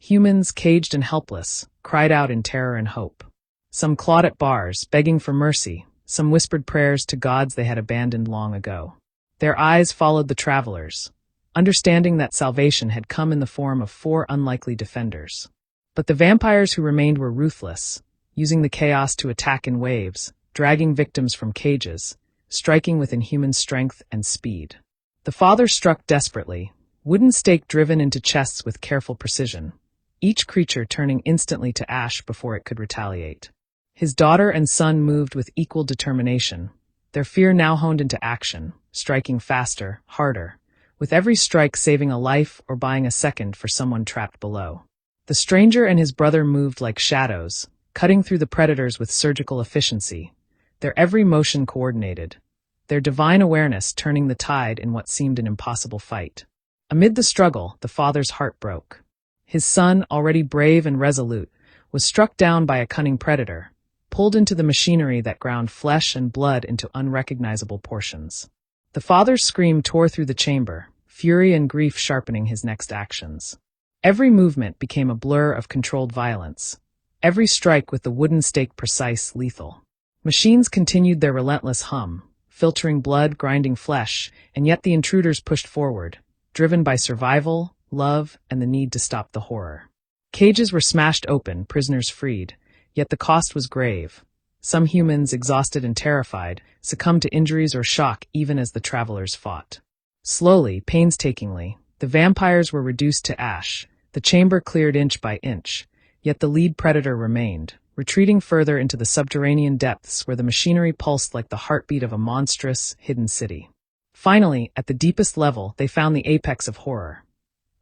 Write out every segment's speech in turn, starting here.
Humans, caged and helpless, cried out in terror and hope. Some clawed at bars, begging for mercy, some whispered prayers to gods they had abandoned long ago. Their eyes followed the travelers, understanding that salvation had come in the form of 4 unlikely defenders. But the vampires who remained were ruthless, using the chaos to attack in waves, dragging victims from cages, striking with inhuman strength and speed. The father struck desperately, wooden stake driven into chests with careful precision, each creature turning instantly to ash before it could retaliate. His daughter and son moved with equal determination, their fear now honed into action, striking faster, harder, with every strike saving a life or buying a second for someone trapped below. The stranger and his brother moved like shadows, cutting through the predators with surgical efficiency, their every motion coordinated, their divine awareness turning the tide in what seemed an impossible fight. Amid the struggle, the father's heart broke. His son, already brave and resolute, was struck down by a cunning predator, pulled into the machinery that ground flesh and blood into unrecognizable portions. The father's scream tore through the chamber, fury and grief sharpening his next actions. Every movement became a blur of controlled violence, every strike with the wooden stake precise, lethal. Machines continued their relentless hum, filtering blood, grinding flesh, and yet the intruders pushed forward, driven by survival, love, and the need to stop the horror. Cages were smashed open, prisoners freed, yet the cost was grave. Some humans, exhausted and terrified, succumbed to injuries or shock even as the travelers fought. Slowly, painstakingly, the vampires were reduced to ash, the chamber cleared inch by inch, yet the lead predator remained, retreating further into the subterranean depths where the machinery pulsed like the heartbeat of a monstrous, hidden city. Finally, at the deepest level, they found the apex of horror.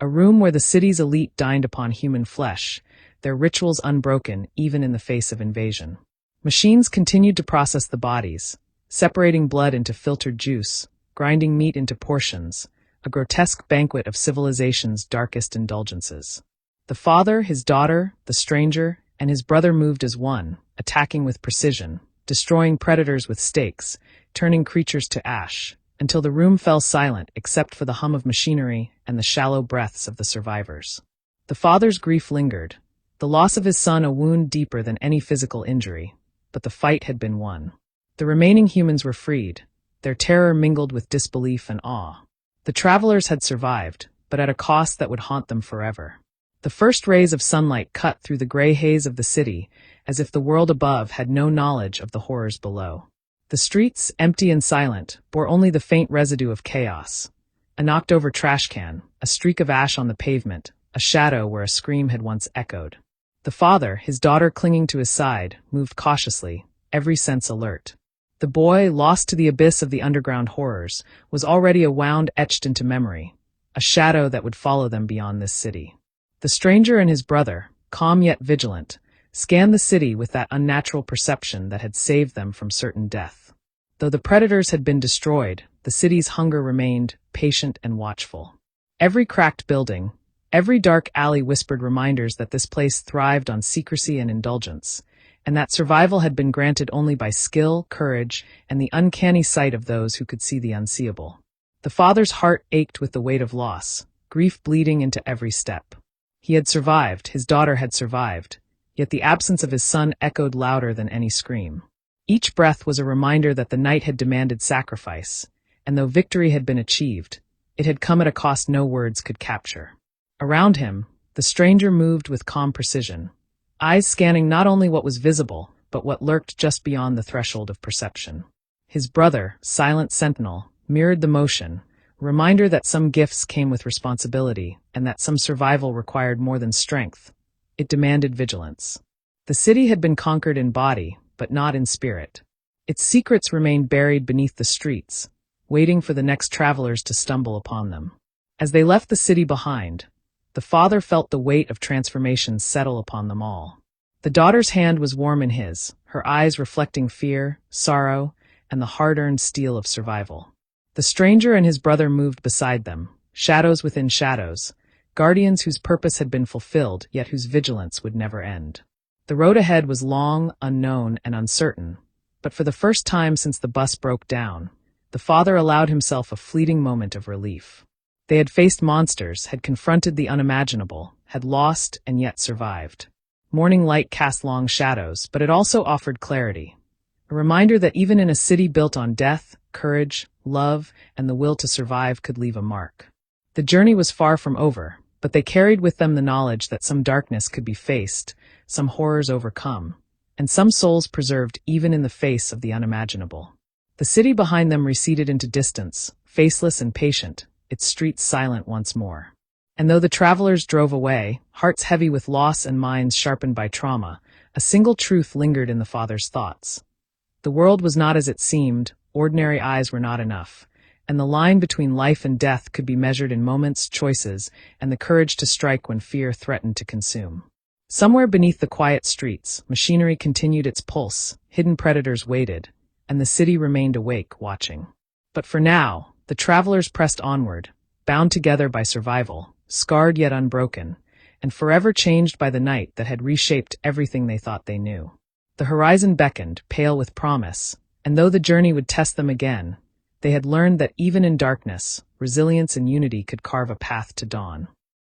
A room where the city's elite dined upon human flesh, their rituals unbroken even in the face of invasion. Machines continued to process the bodies, separating blood into filtered juice, grinding meat into portions, a grotesque banquet of civilization's darkest indulgences. The father, his daughter, the stranger, and his brother moved as one, attacking with precision, destroying predators with stakes, turning creatures to ash, until the room fell silent except for the hum of machinery and the shallow breaths of the survivors. The father's grief lingered, the loss of his son a wound deeper than any physical injury, but the fight had been won. The remaining humans were freed, their terror mingled with disbelief and awe. The travelers had survived, but at a cost that would haunt them forever. The first rays of sunlight cut through the gray haze of the city, as if the world above had no knowledge of the horrors below. The streets, empty and silent, bore only the faint residue of chaos. A knocked-over trash can, a streak of ash on the pavement, a shadow where a scream had once echoed. The father, his daughter clinging to his side, moved cautiously, every sense alert. The boy, lost to the abyss of the underground horrors, was already a wound etched into memory, a shadow that would follow them beyond this city. The stranger and his brother, calm yet vigilant, scanned the city with that unnatural perception that had saved them from certain death. Though the predators had been destroyed, the city's hunger remained, patient and watchful. Every cracked building, every dark alley whispered reminders that this place thrived on secrecy and indulgence, and that survival had been granted only by skill, courage, and the uncanny sight of those who could see the unseeable. The father's heart ached with the weight of loss, grief bleeding into every step. He had survived, his daughter had survived, yet the absence of his son echoed louder than any scream. Each breath was a reminder that the night had demanded sacrifice, and though victory had been achieved, it had come at a cost no words could capture. Around him, the stranger moved with calm precision, eyes scanning not only what was visible, but what lurked just beyond the threshold of perception. His brother, silent sentinel, mirrored the motion, a reminder that some gifts came with responsibility, and that some survival required more than strength. It demanded vigilance. The city had been conquered in body, but not in spirit. Its secrets remained buried beneath the streets, waiting for the next travelers to stumble upon them. As they left the city behind, the father felt the weight of transformation settle upon them all. The daughter's hand was warm in his, her eyes reflecting fear, sorrow, and the hard-earned steel of survival. The stranger and his brother moved beside them, shadows within shadows, guardians whose purpose had been fulfilled, yet whose vigilance would never end. The road ahead was long, unknown, and uncertain, but for the first time since the bus broke down, the father allowed himself a fleeting moment of relief. They had faced monsters, had confronted the unimaginable, had lost and yet survived. Morning light cast long shadows, but it also offered clarity. A reminder that even in a city built on death, courage, love, and the will to survive could leave a mark. The journey was far from over, but they carried with them the knowledge that some darkness could be faced, some horrors overcome, and some souls preserved even in the face of the unimaginable. The city behind them receded into distance, faceless and patient, its streets silent once more. And though the travelers drove away, hearts heavy with loss and minds sharpened by trauma, a single truth lingered in the father's thoughts. The world was not as it seemed, ordinary eyes were not enough, and the line between life and death could be measured in moments, choices, and the courage to strike when fear threatened to consume. Somewhere beneath the quiet streets, machinery continued its pulse, hidden predators waited, and the city remained awake, watching. But for now, the travelers pressed onward, bound together by survival, scarred yet unbroken, and forever changed by the night that had reshaped everything they thought they knew. The horizon beckoned, pale with promise, and though the journey would test them again, they had learned that even in darkness, resilience and unity could carve a path to dawn.